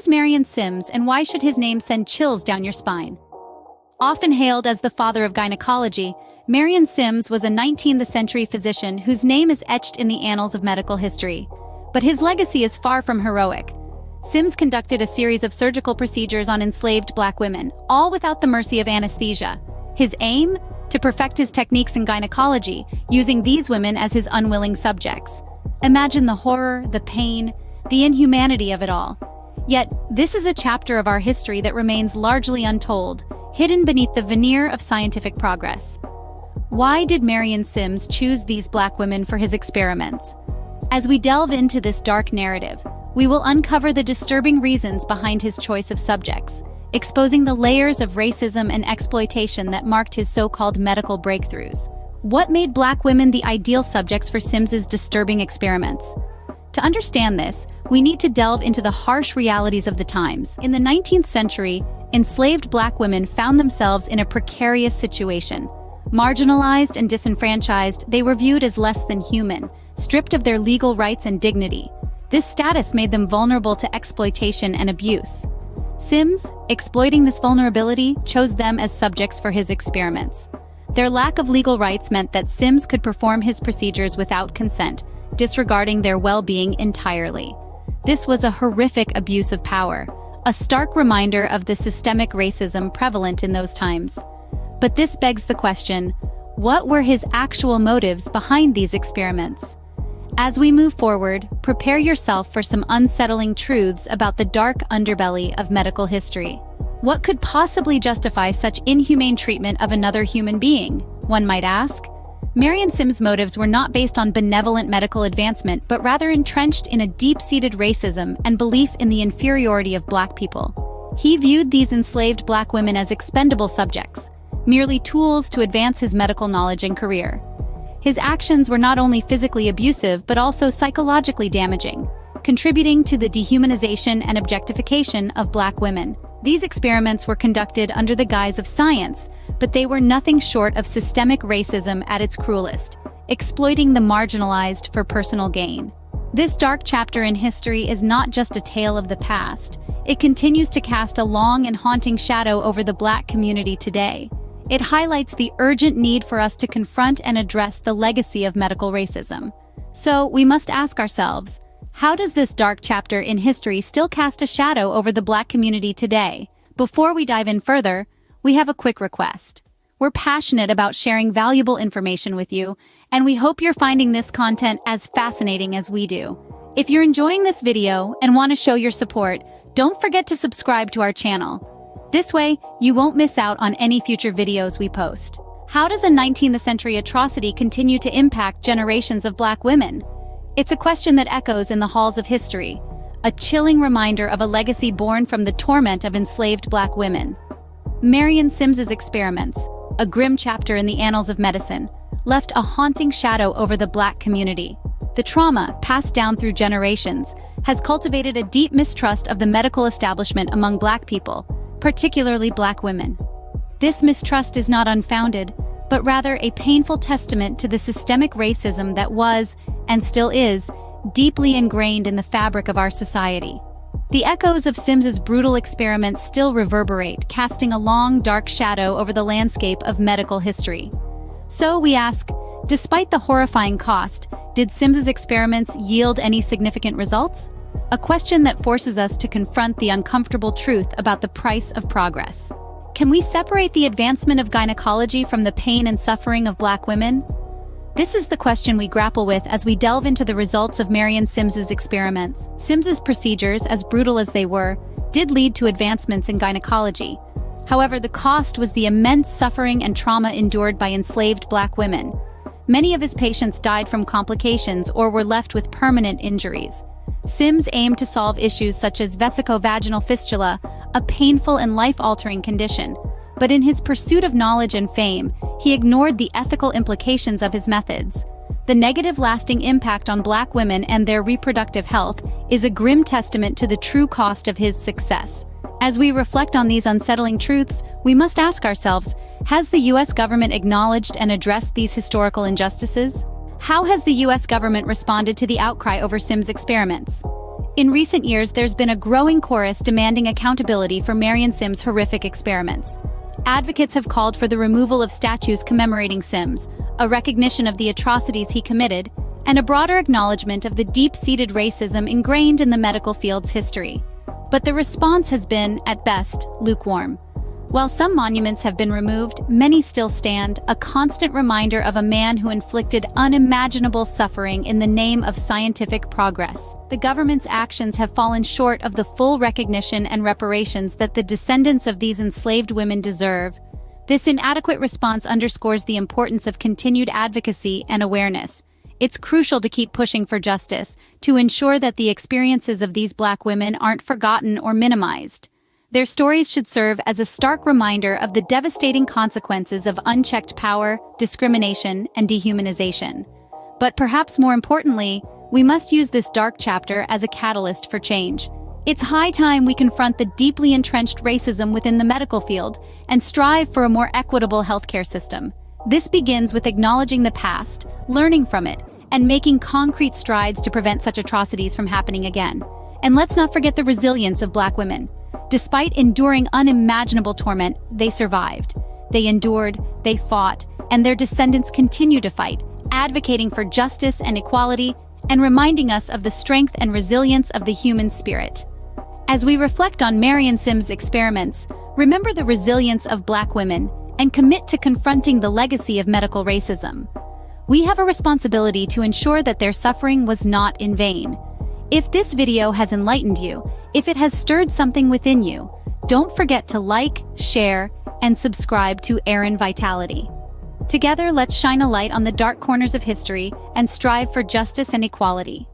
is Marion Sims, and why should his name send chills down your spine? Often hailed as the father of gynecology, Marion Sims was a 19th-century physician whose name is etched in the annals of medical history. But his legacy is far from heroic. Sims conducted a series of surgical procedures on enslaved black women, all without the mercy of anesthesia. His aim? To perfect his techniques in gynecology, using these women as his unwilling subjects. Imagine the horror, the pain, the inhumanity of it all. Yet, this is a chapter of our history that remains largely untold, hidden beneath the veneer of scientific progress. Why did Marion Sims choose these black women for his experiments? As we delve into this dark narrative, we will uncover the disturbing reasons behind his choice of subjects, exposing the layers of racism and exploitation that marked his so-called medical breakthroughs. What made black women the ideal subjects for Sims's disturbing experiments? To understand this, we need to delve into the harsh realities of the times. In the 19th century, enslaved black women found themselves in a precarious situation. Marginalized and disenfranchised, they were viewed as less than human, stripped of their legal rights and dignity. This status made them vulnerable to exploitation and abuse. Sims, exploiting this vulnerability, chose them as subjects for his experiments. Their lack of legal rights meant that Sims could perform his procedures without consent, disregarding their well-being entirely. This was a horrific abuse of power, a stark reminder of the systemic racism prevalent in those times. But this begs the question, what were his actual motives behind these experiments? As we move forward, prepare yourself for some unsettling truths about the dark underbelly of medical history. What could possibly justify such inhumane treatment of another human being, one might ask? Marion Sims' motives were not based on benevolent medical advancement, but rather entrenched in a deep-seated racism and belief in the inferiority of black people. He viewed these enslaved black women as expendable subjects, merely tools to advance his medical knowledge and career. His actions were not only physically abusive, but also psychologically damaging, contributing to the dehumanization and objectification of black women. These experiments were conducted under the guise of science, but they were nothing short of systemic racism at its cruelest, exploiting the marginalized for personal gain. This dark chapter in history is not just a tale of the past. It continues to cast a long and haunting shadow over the black community today. It highlights the urgent need for us to confront and address the legacy of medical racism. So, we must ask ourselves, how does this dark chapter in history still cast a shadow over the black community today? Before we dive in further, we have a quick request. We're passionate about sharing valuable information with you, and we hope you're finding this content as fascinating as we do. If you're enjoying this video and want to show your support, don't forget to subscribe to our channel. This way, you won't miss out on any future videos we post. How does a 19th-century atrocity continue to impact generations of black women? It's a question that echoes in the halls of history, a chilling reminder of a legacy born from the torment of enslaved black women. Marion Sims's experiments, a grim chapter in the annals of medicine, left a haunting shadow over the black community. The trauma, passed down through generations, has cultivated a deep mistrust of the medical establishment among black people, particularly black women. This mistrust is not unfounded, but rather a painful testament to the systemic racism that was, and still is, deeply ingrained in the fabric of our society. The echoes of Sims's brutal experiments still reverberate, casting a long, dark shadow over the landscape of medical history. So we ask, despite the horrifying cost, did Sims's experiments yield any significant results? A question that forces us to confront the uncomfortable truth about the price of progress. Can we separate the advancement of gynecology from the pain and suffering of black women? This is the question we grapple with as we delve into the results of Marion Sims's experiments. Sims's procedures, as brutal as they were, did lead to advancements in gynecology. However, the cost was the immense suffering and trauma endured by enslaved black women. Many of his patients died from complications or were left with permanent injuries. Sims aimed to solve issues such as vesicovaginal fistula, a painful and life-altering condition. But in his pursuit of knowledge and fame, he ignored the ethical implications of his methods. The negative lasting impact on black women and their reproductive health is a grim testament to the true cost of his success. As we reflect on these unsettling truths, we must ask ourselves, has the U.S. government acknowledged and addressed these historical injustices? How has the U.S. government responded to the outcry over Sims' experiments? In recent years, there's been a growing chorus demanding accountability for Marion Sims' horrific experiments. Advocates have called for the removal of statues commemorating Sims, a recognition of the atrocities he committed, and a broader acknowledgement of the deep-seated racism ingrained in the medical field's history. But the response has been, at best, lukewarm. While some monuments have been removed, many still stand, a constant reminder of a man who inflicted unimaginable suffering in the name of scientific progress. The government's actions have fallen short of the full recognition and reparations that the descendants of these enslaved women deserve. This inadequate response underscores the importance of continued advocacy and awareness. It's crucial to keep pushing for justice, to ensure that the experiences of these Black women aren't forgotten or minimized. Their stories should serve as a stark reminder of the devastating consequences of unchecked power, discrimination, and dehumanization. But perhaps more importantly, we must use this dark chapter as a catalyst for change. It's high time we confront the deeply entrenched racism within the medical field and strive for a more equitable healthcare system. This begins with acknowledging the past, learning from it, and making concrete strides to prevent such atrocities from happening again. And let's not forget the resilience of Black women. Despite enduring unimaginable torment, they survived. They endured, they fought, and their descendants continue to fight, advocating for justice and equality, and reminding us of the strength and resilience of the human spirit. As we reflect on Marion Sims' experiments, remember the resilience of Black women and commit to confronting the legacy of medical racism. We have a responsibility to ensure that their suffering was not in vain. If this video has enlightened you, if it has stirred something within you, don't forget to like, share, and subscribe to Erin Vitality. Together, let's shine a light on the dark corners of history and strive for justice and equality.